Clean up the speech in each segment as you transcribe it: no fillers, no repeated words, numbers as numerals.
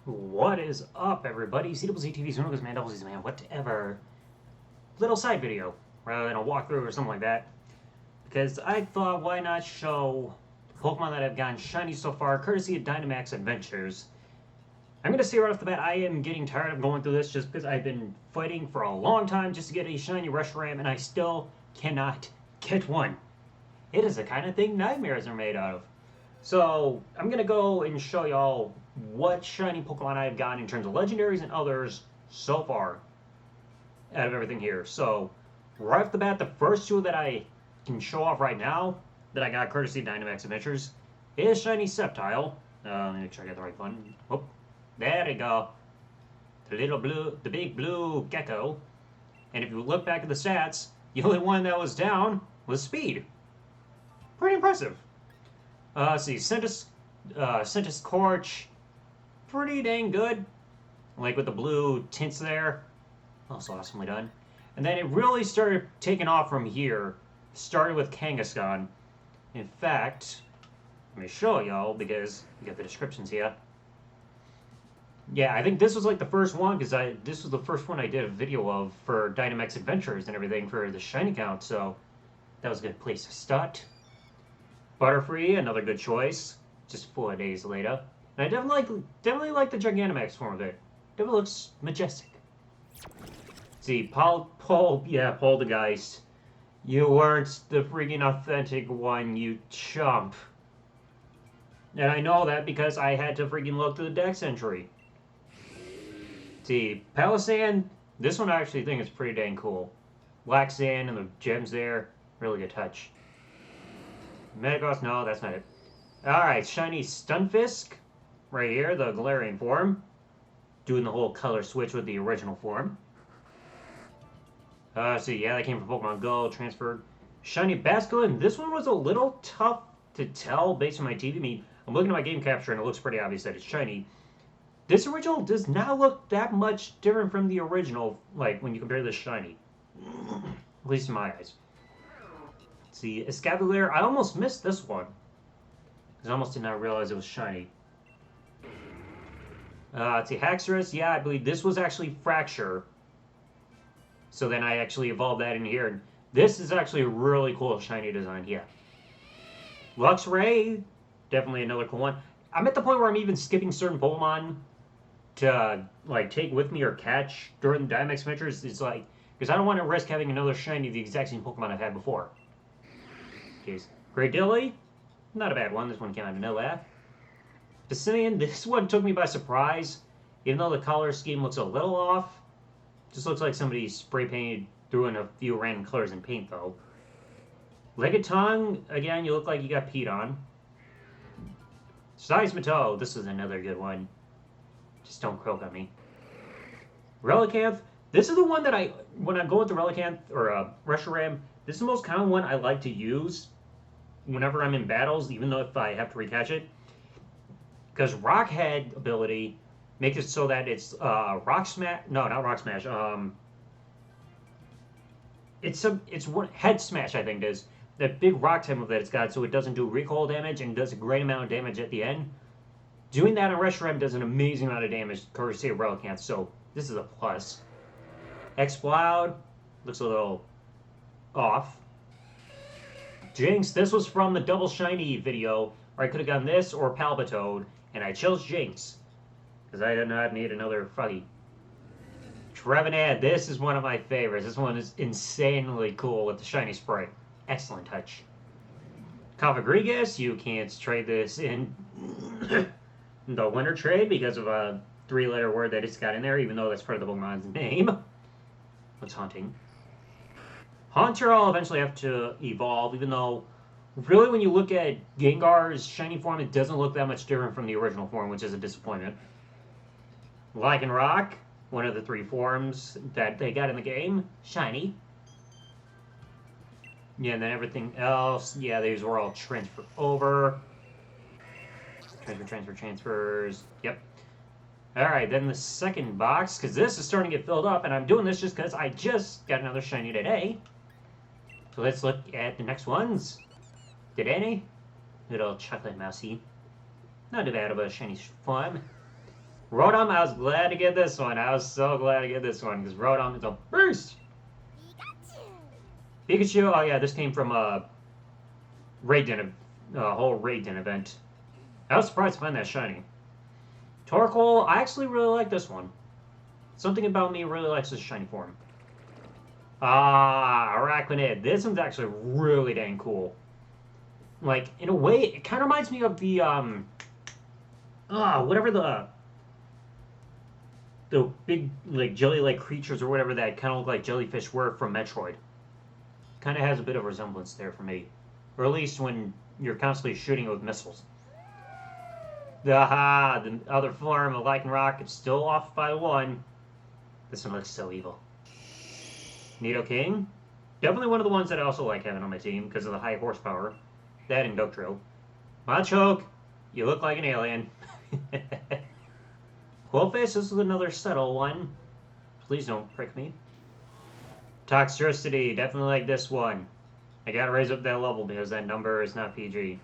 What is up, everybody? TheDoubleZTV, Dronagon, man, double Z's, man, whatever. Little side video, rather than a walkthrough or something like that. Because I thought, why not show Pokemon that have gotten shiny so far, courtesy of Dynamax Adventures. I'm going to say right off the bat, I am getting tired of going through this just because I've been fighting for a long time just to get a shiny Reshiram, and I still cannot get one. It is the kind of thing nightmares are made out of. So, I'm going to go and show y'all what shiny Pokemon I've gotten in terms of legendaries and others so far out of everything here. So, right off the bat, the first two that I can show off right now that I got courtesy of Dynamax Adventures is shiny Sceptile. Let me make sure I got the right button. Oh, there we go. The big blue gecko. And if you look back at the stats, the only one that was down was speed. Pretty impressive. Let's see, Centus Corch, pretty dang good. Like with the blue tints there. Also awesomely done. And then it really started taking off from here. Started with Kangaskhan. In fact, let me show y'all because you got the descriptions here. Yeah, I think this was like the first one because this was the first one I did a video of for Dynamax Adventures and everything for the shiny count, so that was a good place to start. Butterfree, another good choice, just 4 days later. And I definitely like the Gigantamax form of it. Definitely looks majestic. See, Poltergeist. You weren't the freaking authentic one, you chump. And I know that because I had to freaking look through the dex entry. See, Palisand, this one I actually think is pretty dang cool. Black sand and the gems there, really good touch. Metagross, no, that's not it. Alright, shiny Stunfisk, right here, the Galarian form. Doing the whole color switch with the original form. So yeah, that came from Pokemon Go, transferred. Shiny Basculin, this one was a little tough to tell based on my TV. I mean, I'm looking at my game capture and it looks pretty obvious that it's shiny. This original does not look that much different from the original, like, when you compare this shiny. At least in my eyes. See, Escavalier, I almost missed this one. Because I almost did not realize it was shiny. Let's see, Haxorus, yeah, I believe this was actually Fracture. So then I actually evolved that in here. And this is actually a really cool shiny design, yeah. Luxray, definitely another cool one. I'm at the point where I'm even skipping certain Pokemon to, like, take with me or catch during the Dynamax Adventures. It's like, because I don't want to risk having another shiny of the exact same Pokemon I've had before. Great Dilly, not a bad one. This one came out of nowhere. Pacinian, this one took me by surprise. Even though the color scheme looks a little off. Just looks like somebody spray painted, threw in a few random colors in paint though. Legaton, again, you look like you got peed on. Seismitoad, this is another good one. Just don't croak on me. Relicanth, this is the one that when I go with the Relicanth or Reshiram, this is the most common one I like to use whenever I'm in battles, even though if I have to recatch it. Because Rock Head ability makes it so that it's Rock Smash. No, not Rock Smash. It's one Head Smash, I think it is. That big rock type move that it's got, so it doesn't do recoil damage and does a great amount of damage at the end. Doing that on Reshiram does an amazing amount of damage, courtesy of Relicanth, so this is a plus. Exploud looks a little off. Jinx, this was from the Double Shiny video, where I could have gotten this or Palpitoad, and I chose Jinx, because I did not need another Froggy. Trevenant, this is one of my favorites. This one is insanely cool with the shiny spray. Excellent touch. Confagrigus, you can't trade this in the winter trade because of a 3-letter word that it's got in there, even though that's part of the Pokemon's name. What's Haunting? Haunter I'll eventually have to evolve, even though really when you look at Gengar's shiny form, it doesn't look that much different from the original form, which is a disappointment. Lycanroc, one of the 3 forms that they got in the game, shiny. Yeah, and then everything else, yeah, these were all transferred over. Transfers, yep. Alright, then the second box, because this is starting to get filled up, and I'm doing this just because I just got another shiny today. So let's look at the next ones. Did any? Little chocolate mousey. Not too bad of a shiny form. Rotom, I was glad to get this one. I was so glad to get this one because Rotom is a beast. Pikachu, oh yeah, this came from a whole raid den event. I was surprised to find that shiny. Torkoal, I actually really like this one. Something about me really likes this shiny form. Ah, Arachnid. This one's actually really dang cool. Like, in a way, it kind of reminds me of the, whatever the big, like, jelly-like creatures or whatever that kind of look like jellyfish were from Metroid. Kind of has a bit of resemblance there for me. Or at least when you're constantly shooting it with missiles. Aha! The other form of Lycanroc is still off by one. This one looks so evil. Nidoking. Definitely one of the ones that I also like having on my team because of the high horsepower. That and Doctrio. Machoke, you look like an alien. Quillface, this is another subtle one. Please don't prick me. Toxtricity, definitely like this one. I gotta raise up that level because that number is not PG.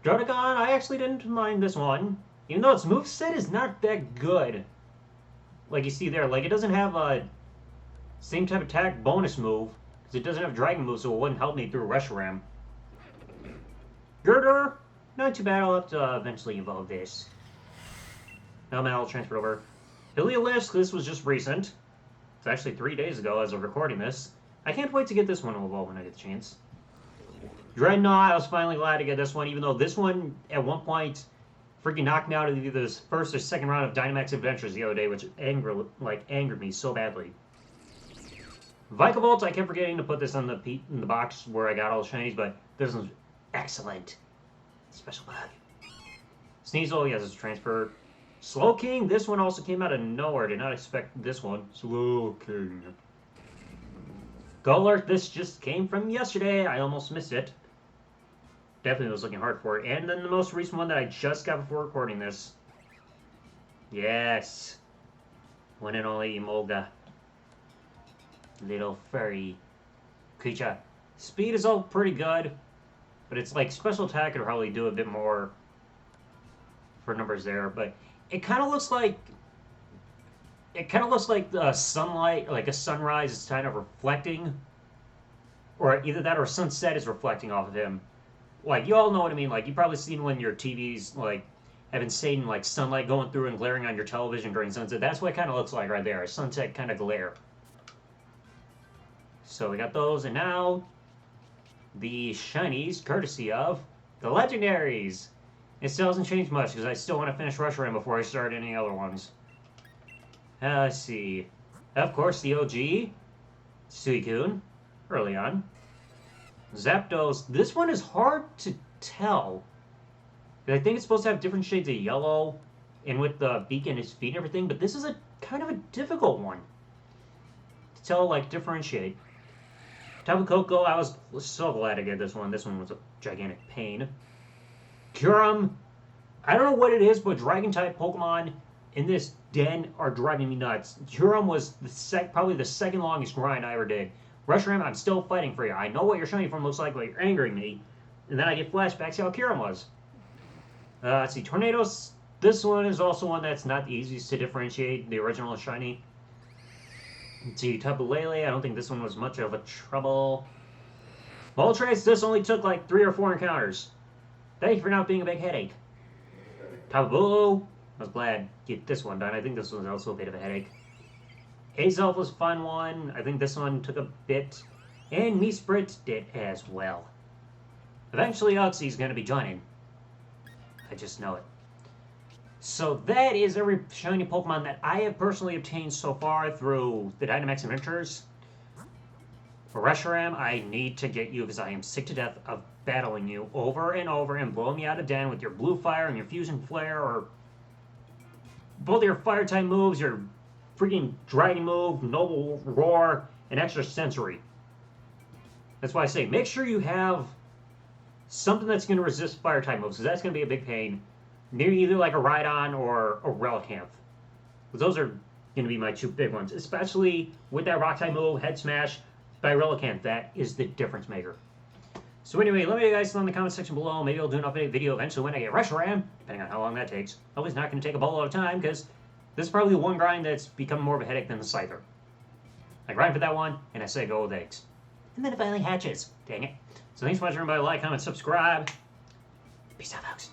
Dronagon, I actually didn't mind this one. Even though its moveset is not that good. Like you see there, like it doesn't have a same type of attack bonus move. Because it doesn't have Dragon Move, so it wouldn't help me through Reshiram. Girder, not too bad, I'll have to eventually evolve this. Now I'll transfer over. Heliolisk, this was just recent. It's actually 3 days ago as of recording this. I can't wait to get this one to evolve when I get the chance. Dreadnought, I was finally glad to get this one, even though this one, at one point, freaking knocked me out of either the first or second round of Dynamax Adventures the other day, which angered me so badly. Vikavolt, I kept forgetting to put this on the box where I got all the shinies, but this one's excellent. Special bug. Sneasel, yes, it's transfer. Slowking, this one also came out of nowhere. Did not expect this one. Slowking. Golurk, this just came from yesterday. I almost missed it. Definitely was looking hard for it. And then the most recent one that I just got before recording this. Yes. One and only Emolga. Little furry creature. Speed is all pretty good. But it's like special attack could probably do a bit more for numbers there. But it kind of looks like the sunlight, like a sunrise is kind of reflecting. Or either that or sunset is reflecting off of him. Like, you all know what I mean. Like, you've probably seen when your TV's, like, have insane, like, sunlight going through and glaring on your television during sunset. That's what it kind of looks like right there. A sunset kind of glare. So we got those. And now, the shinies, courtesy of the legendaries. It still hasn't changed much, because I still want to finish Reshiram before I start any other ones. Let's see. Of course, the OG. Suicune. Early on. Zapdos. This one is hard to tell. I think it's supposed to have different shades of yellow, and with the beak and his feet and everything, but this is a kind of a difficult one to tell, like, differentiate. Tapu Koko, I was so glad to get this one. This one was a gigantic pain. Kyurem, I don't know what it is, but Dragon-type Pokemon in this den are driving me nuts. Kyurem was probably the second longest grind I ever did. Reshiram, I'm still fighting for you. I know what your shiny form looks like, but you're angering me. And then I get flashbacks to how Kyurem was. Let's see, Tornadoes. This one is also one that's not the easiest to differentiate, the original shiny. Let's see, Tapu Lele. I don't think this one was much of a trouble. Moltres, this only took like 3 or 4 encounters. Thank you for not being a big headache. Tapu Bulu. I was glad to get this one done. I think this was also a bit of a headache. Azelf was a fun one. I think this one took a bit. And Meesprit did as well. Eventually, Uxie's going to be joining. I just know it. So that is every shiny Pokemon that I have personally obtained so far through the Dynamax Adventures. For Reshiram, I need to get you because I am sick to death of battling you over and over and blowing me out of den with your Blue Fire and your Fusion Flare, or both your Fire-type moves, your freaking Dragon move, Noble Roar, and Extra Sensory. That's why I say make sure you have something that's going to resist Fire-type moves, because that's going to be a big pain. Maybe either like a Rhydon or a Relicanth. Those are going to be my 2 big ones, especially with that Rock-type move, Head Smash, by Relicanth. That is the difference maker. So anyway, let me know guys in the comment section below. Maybe I'll do an update video eventually when I get Reshiram, depending on how long that takes. Hopefully it's not going to take a boatload of time, because this is probably the one grind that's become more of a headache than the Scyther. I grind for that one, and I say go with eggs. And then it finally hatches. Dang it. So thanks for watching, everybody. Like, comment, subscribe. Peace out, folks.